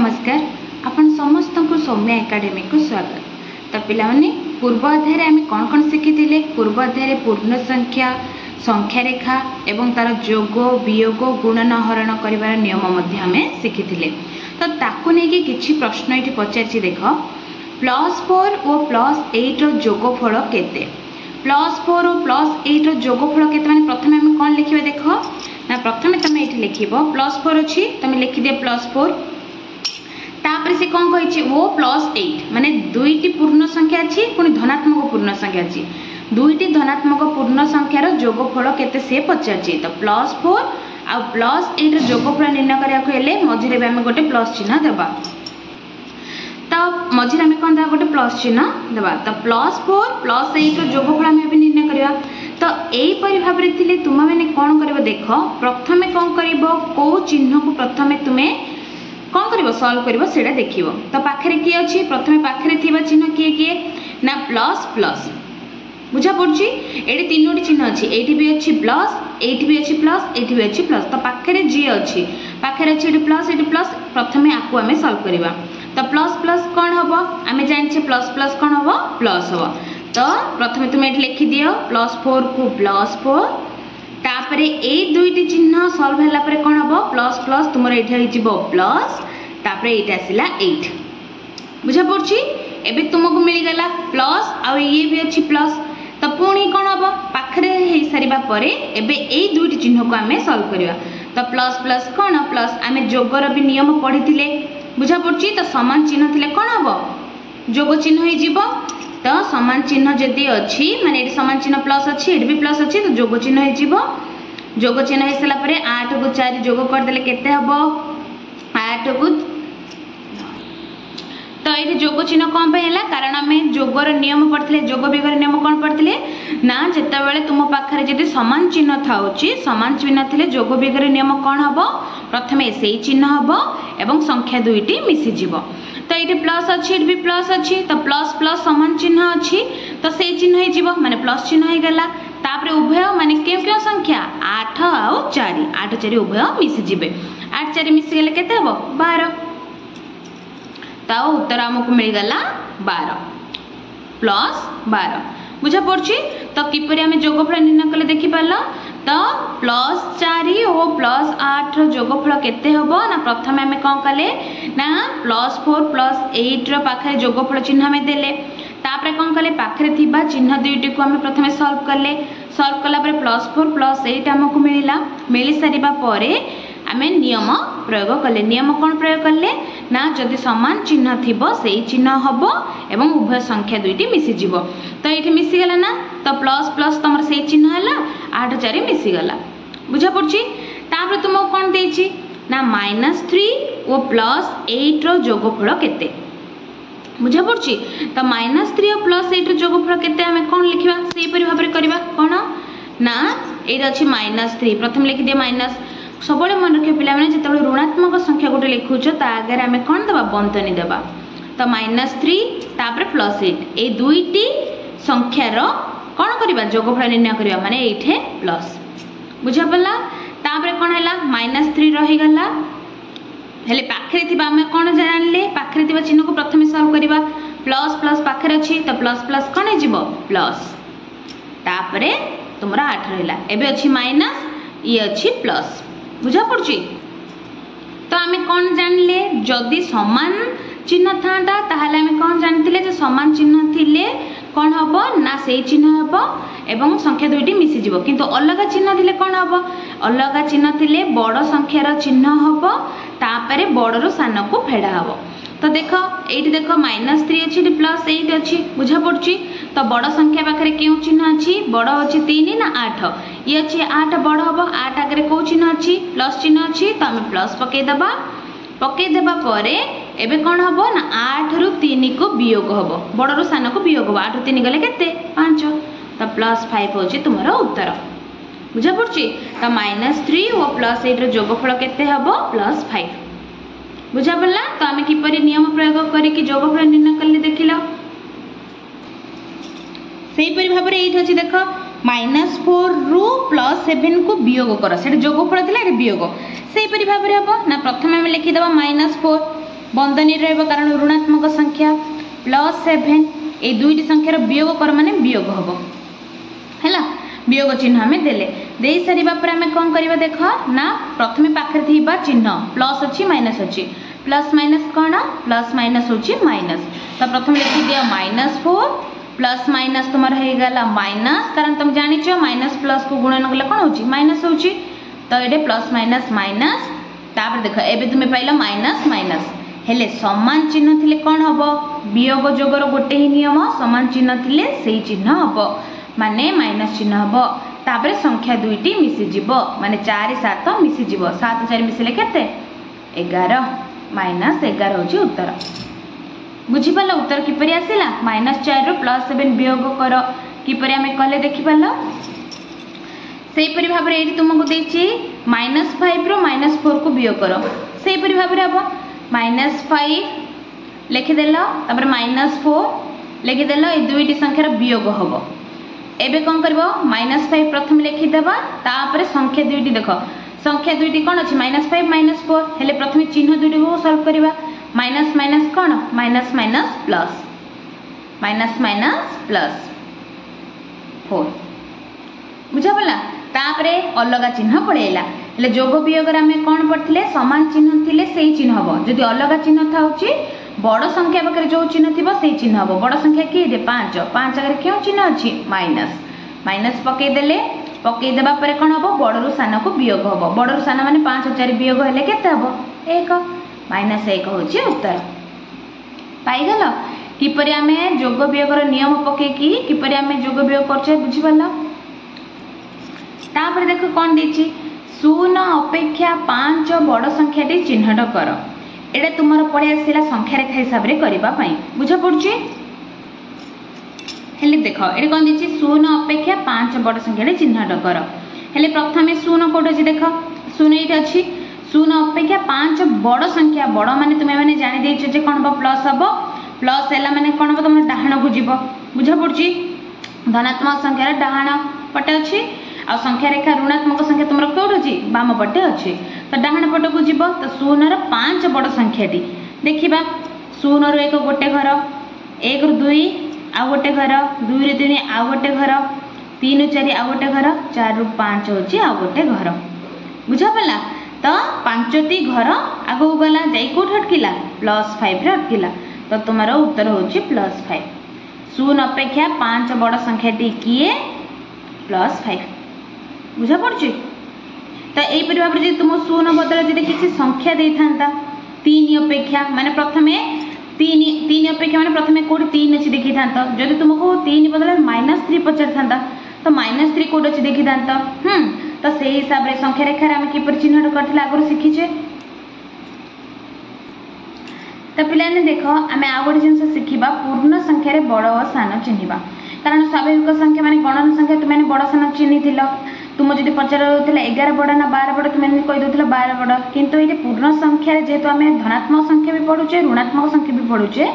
नमस्कार आपण समस्त को सौम्या एकेडमी को स्वागत। तो पिला माने पूर्व अध्याय रे आमे कोन कोन शिखिथिले। पूर्व अध्याय रे पूर्ण संख्या संख्या रेखा एवं तार जोग वियोग गुणन हरण करिवार नियम मध्ये आमे शिखिथिले। तो ताकू नै कि किछि प्रश्न एठी पचारछि देख +4 और +8 रो जोगफल केते। +4 और +8 रो जोगफल केते माने प्रथमे आमे कोन लिखिबा देख ना प्रथमे तमे एठी लिखिबो +4 अछि तमे लिखि दे +4 तापर से कौन कही वो +8 माने दुईटी पूर्ण संख्या अच्छी पुणी धनात्मक पूर्ण संख्या अच्छी दुईटी धनात्मक पूर्ण संख्यार जोगफल केते से पचारछि। तो +4 आ +8 जोगफल निर्णय करिया को हेले मझिरे भी आमे गोटे प्लस चिन्ह देबा। तो मझिरे आमे कोन दा गोटे प्लस चिन्ह देबा। तो +4 +8 जोगफल आमे भी निर्णय करिया। तो एई परि भाबरे थिले तुम माने कोन करबो देख प्रथमे कोन करबो को चिन्ह को प्रथमे तुमे कौन कर सल्व कर से देखिए। तो पाखे किए अच्छी प्रथम पाखे चिन्ह किए किए ना प्लस प्लस बुझा पड़ी ये तीनोटी चिन्ह अच्छी ये भी अच्छी प्लस ये भी अच्छी प्लस ये भी अच्छी प्लस। तो पाखे जी अच्छी पाखे अच्छी ये प्लस प्रथम आपको आम सल्व करवा। तो प्लस प्लस कौन हम आम जाने प्लस प्लस कौन हम प्लस हम। तो प्रथम तुम ये लिखि दि +4 को +4 तापरे ए दुईटी चिन्ह सल्व होला परे कोन हबो प्लस प्लस तुमर एठी आइ जिवो प्लस तापरे एटा आसिला 8 बुझा पड़छि। एबे तुमको मिल गला प्लस आ ये भी अछि प्लस। तो पुणी कोन हबो पाखरे हे सारिबा परे एबे ए दुईटी चिन्ह को आमे सल्व करिवा। तो प्लस प्लस कोन प्लस आमे जोगर भी नियम पढिथिले बुझा पड़छि। तो समान चिन्ह थिले कोन हबो जोग चिन्ह हे जिवो। तो समान चिन्ह जदि अच्छी माने ये समान चिन्ह प्लस अच्छी ये भी प्लस अच्छी तो जोग चिन्ह हो जोग चिन्ह हो सारा 8 को 4 जोग करदे केते हबो 8 को। तो ये जोग चिन्ह कौन पे है कारण आम जोगर नियम पढ़ते जोग विगर नियम कौन पढ़ते ना जिते तुम पाखे जब समान चिन्ह थाउची समान चिन्ह थे जोग विगर नियम कौन हम प्रथम से चिन्ह हम एवं संख्या दुईटी मिसीज। तो ये प्लस अच्छी ये भी प्लस अच्छी तो प्लस प्लस समान चिन्ह अच्छी तो से चिन्ह हो माने प्लस चिन्ह हो गला। तापर उभय माने क्यों क्यों संख्या 8 आउ 4 8 4 उभय मिसीजे 8 4 मिसीगले केते हबो 12। तो उत्तर आमको मिलगला 12 +12 बुझा पड़ी। तो किपरि आमे जोगफल निर्णय कले देखि पारला। तो +4 और +8 जोगफल केते हबो ना प्रथम आमे कोन कले ना +4 +8 रो पाखे जोगफल चिन्ह आमे देले तापर कोन कले पाखे थिबा चिन्ह दुईटी को आमे प्रथमे सॉल्व कला परे +4 +8 हमको मिलिला। मिली सारिबा परे आमे नियम प्रयोग कले। नियम कौन प्रयोग कले ना जदि समान चिन्ह थिबो सेही चिन्ह हबो एवं उभय संख्या दुईटी मिसीज। तो ये मिसीगला ना तो प्लस प्लस तुम से चिन्ह है 8 4 मिसीगला बुझा पड़ी। तापर तुमको कौन देछि ना -3 और +8 रो जोगफल केते बुझा पड़ी। तो -3 और +8 रो जोगफल केते आमे कौन लिखिबा सेही परि भाबरे करबा कोन ना ए अछि -3 प्रथम लिखि दे माइनस सब मन रखिए पिला माने जिते ऋणात्मक संख्या गोटे लिखुच ता आगे आमे कौन देबा बंतनी देबा। तो -3 तापर +8 ए दुईटी संख्यार कौन करबा जोगफल निर्णय करबा माने एठे प्लस बुझा पड़ला। तापर कौन हैला -3 रही गला हेले पाखरे थिबा आमे कौन जानले पाखरे थिबा चिन्ह को प्रथमे सॉल्व करबा प्लस प्लस पाखरे अछि तो प्लस प्लस कौन हे जिवो प्लस तापर तुमरा 8 रहला एबे अछि माइनस ये अछि प्लस बुझा पड़ी। तो आमे कौन जानले जदि समान चिन्ह था ताहले आमे कौन जानथिले जे समान चिन्ह थिले कौन हबो ना से चिन्ह हबो एवं संख्या दुईटी मिसी जिवो। किंतु अलग चिन्ह थिले कौन हबो अलग चिन्ह थिले बड़ संख्यार चिन्ह हबो तापरे बड़रो सान को फेडा हबो। तो देख ये देख -3 अच्छी +8 अच्छी बुझा पड़ी। तो बड़ संख्या पाखे क्यों चिन्ह अच्छी बड़ अच्छी 3 ना 8 ये अच्छी 8 बड़ हम 8 आगे कौ चिन्ह अच्छी प्लस चिन्ह अच्छी तो आम प्लस पकईदेबा परे एबे कौन हम ना 8 रु 3 को वियोग हम बड़ रु सान को वियोग हम 8 रु 3 गले केते 5 तो +5 होची तुमर उत्तर बुझा पड़ी। तो -3 और +8 रो जोगफल केते हम +5 बुझा पड़ला। तो आम किपरि नियम प्रयोग करिक जोगफल निर्णय कले देखिला सेही परि भाबरे एठी अछि देख -4 रु +7 को वियोग कर से जोगफल थिला ए वियोग सेही परि भाबरे हबो ना प्रथम आम लिखि देबा -4 बंधनी रहिबो कारण ऋणात्मक संख्या +7 ए दुईटी संख्यार वियोग कर माने वियोग हबो हैला वियोग चिन्ह आम देले दे सारिबा पर आम कौन करवा देख ना प्रथमे पाखे थिबा चिन्ह प्लस अच्छी माइनस अच्छी प्लस माइनस कौन प्लस माइनस होची माइनस तो प्रथम लिखि दिया -4 प्लस माइनस तुम होगा माइनस कारण तुम जानिच माइनस प्लस को गुणन कले कौन होची माइनस होची तो ये प्लस माइनस माइनस तापर देख एबे तुम्हें पाइल माइनस माइनस हेले समान चिन्ह थिले कौन हम वियोग जोगर गोटे ही नियम समान चिन्ह थिले सेही चिन्ह हम माने माइनस चिन्ह हम तापर संख्या दुईटी मिसीजिव माने 4 7 मिसीजिव 7 4 मिसिले केते 11 -11 होची उत्तर बुझीपाल उत्तर किपरि आसिला -4 रु +7 वियोग कर किपरि आमे कले देखि पाल सेही परि भाबरे एठी तुमको देछि -5 रु -4 को वियोग कर सेही परि भाबरे अब -5 लिखि देलो तापर -4 लिखि देलो ए दुईटी संख्यार वियोग हबो एबे कोन करबो -5 प्रथम लिखि देबा तापर संख्या दुईटी देखो संख्या दुईटी कौन अच्छी -5 -4 हेले प्रथम चिन्ह दुईटी को सॉल्व करवा माइनस माइनस कौन माइनस माइनस प्लस 4 बुझा पड़ा तापरे अलग चिन्ह पड़ेला हेले जोग वियोग आम कौन पढ़ते समान चिन्ह थिले सेही चिन्ह हम जदि अलग चिन्ह थाउची बड़ संख्या पाखे जो चिन्ह थी से चिन्ह हम बड़ संख्या किए 5 आगे क्यों चिन्ह अच्छी माइनस माइनस पकईदे पकईदेवा कौन हम बड़ू सान को वियोग हम बड़ू सान माने 5 4 वियोग हेले केते हम 1 -1 होची उत्तर पाइगल किपरि आमे जोग वियोगर नियम पकेकी किपरि आमे जोग वियोग करछे बुझिपाल तापर देखो कौन देछि 0 अपेक्षा 5 बड़ संख्याटी चिन्हट कर एटा तुमर पड़े आसला संख्या रेखा हिसाब रे करबा पई बुझा पड़छि हेले देखो एटा कौन देछि 0 अपेक्षा 5 बड़ संख्याटी चिन्हट कर हेले प्रथमे 0 कोड अछि देखो 0 एटा अछि 0 अपेक्षा 5 बड़ संख्या बड़ माने तुमे माने जानि देछ जे कोन प्लस हबो प्लस हैला माने कोन हबो तुम डाहाण को जीवो बुझा पड़छि धनात्मक संख्या रे डाहाण पटे अछि आ संख्या रेखा ऋणात्मक संख्या तुमर कोड अछि बाम पटे अछि तो डाहाण पट को जीवो तो 0 रो 5 बड़ संख्याटी देखिबा 0 रो 1 गोटे घर 1 रो 2 आ गोटे घर 2 रो 3 आ गोटे घर 3 रो 4 आ गोटे घर 4 रो 5 होछि आ गोटे घर बुझा पला तो 5टी घर आगो गला जाई कोठ अटकिला +5 रे अटकिला तो तुम्हारा उत्तर होछि +5 0 अपेक्षा 5 बड़ संख्याटी किए +5 बुझा पड़छि तो एई परि भाबरे जे तुम 0 बदल जे किछि संख्या देई थांता 3 अपेक्षा माने प्रथमे 3 अपेक्षा माने प्रथमे कोड 3 अछि देखि थांता जदि तुमको 3 बदल -3 पचर थांता तो -3 कोड अछि देखि थांता तो से हिसाब रे संख्या रेखा रे हम किपर चिन्हट करथिला आगु सिखिचे तो पिलाने देखो आमे आ गोटे जिनस शिखिबा पूर्ण संख्या रे बड़ और सान चिन्हिबा कारण स्वाभाविक संख्या माने गणन संख्या तुम माने बड़ सान चिन्हिथिल तुम जदि पचार होतिला 11 बड़ ना 12 बड़ तुम कहि दोथिला 12 बड़ किंतु ये पूर्ण संख्या रे जेतु आमे धनात्मक संख्या भी पढुचे ऋणात्मक संख्या भी पढुचे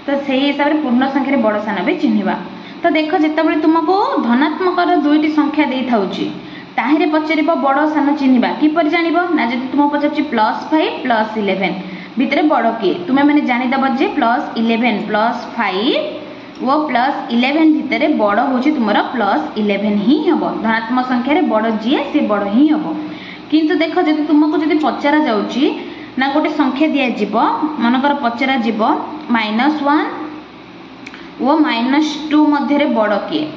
तो सेही हिसाब रे पूर्ण संख्या रे बड़ सान भी चिन्हिबा तो देखो जेतेबेले तुमको धनात्मक रो दुईटी संख्या देई थाउची ताहिरे पचारिबो बड़ सान चिन्हिबा किपर जानिबो ना जदि तुम पचारची +5 +11 भितरे बड़ किए तुम्हें मैंने जानीदेव जे +11 +5 वो +11 भितर बड़ हूँ तुम +11 ही हम धनात्मक संख्या रे बड़ जी से बड़ ही हम किंतु देख जब तुमको जब पचरा जाऊँगी ना गोटे संख्या दिज्व मनकर पचरा जीव -1 वो -2 मध्य बड़ किए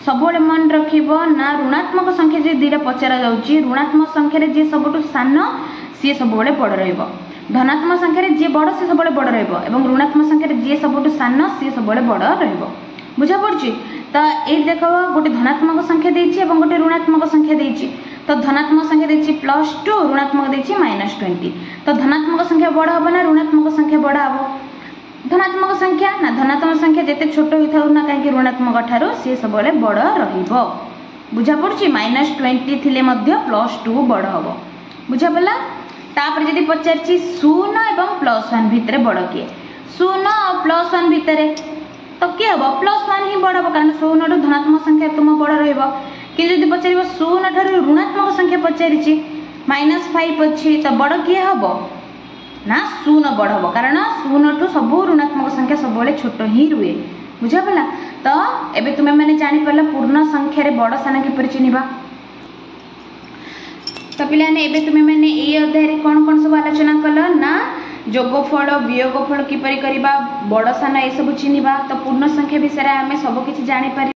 सब मन रख ना ऋणात्मक संख्या जो दुईटा पचरा जाऊँगी ऋणात्मक संख्या जी सब सान सी सब बड़ रही धनात्मक संख्या जी बड़ सी सब बड़ रही ऋणात्मक संख्या जी सब सान सी सब बड़ रही बुझा पड़ी तो ये देख गोटे धनात्मक संख्या देती गोटे ऋणात्मक संख्या देती तो धनात्मक संख्या देती +2 ऋणात्मक देती -20 तो धनात्मक संख्या बड़ हम ना ऋणात्मक संख्या बड़ हम धनात्मक संख्या ना धनात्मक संख्या जिते छोट होता ना कहीं ऋणात्मक ठारू सी सब बड़ रुझा पड़ी -20 थिले +2 बड़ हम बुझा पड़ा तापर जदि पचारची 0 एवं +1 भितर बड़ किए 0 और +1 भितर तो किए हम +1 ही बड़ हम कारण 0 रू धनात्मक संख्या तुम बड़ रहा कि जब पचार 0 ठारू ऋणात्मक संख्या पचारि -5 अच्छी तो बड़ किए हम ना शून बड़ हम कारण शून ठू सब ऋणात्मक संख्या सब छोट ही रुए बुझापला। तो एबे तुम्हें मैंने जापर पूर्ण संख्यार बड़ सान किपर चिन्हवा। तो पिलाने एबे तुम्हें मैंने ये अध्याय कौन कौन सब आलोचना कल ना जोगफल वियोगफल किपरि करबा बड़ सान ये सब चिन्हवा। तो पूर्ण संख्या विषय आम सब किसी जापर।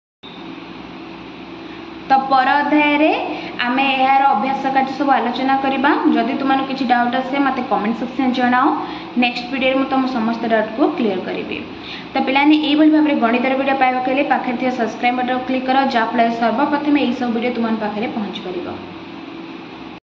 तो पर अध्याय आम यार अभ्यास कार्य सब आलोचना करवा। जदि तुम किसी डाउट आसे मत कमेंट सेक्शन जनाओ। नेक्स्ट वीडियो में तुम समस्त डाउट को क्लीयर करी। तो पिलाने यही भाव में गणितर वीडियो पाइबा पाखे सब्सक्राइब बटन क्लिक कर जहाँफल सर्वप्रथम यही सब वीडियो तुम पाखे पहुँच पार।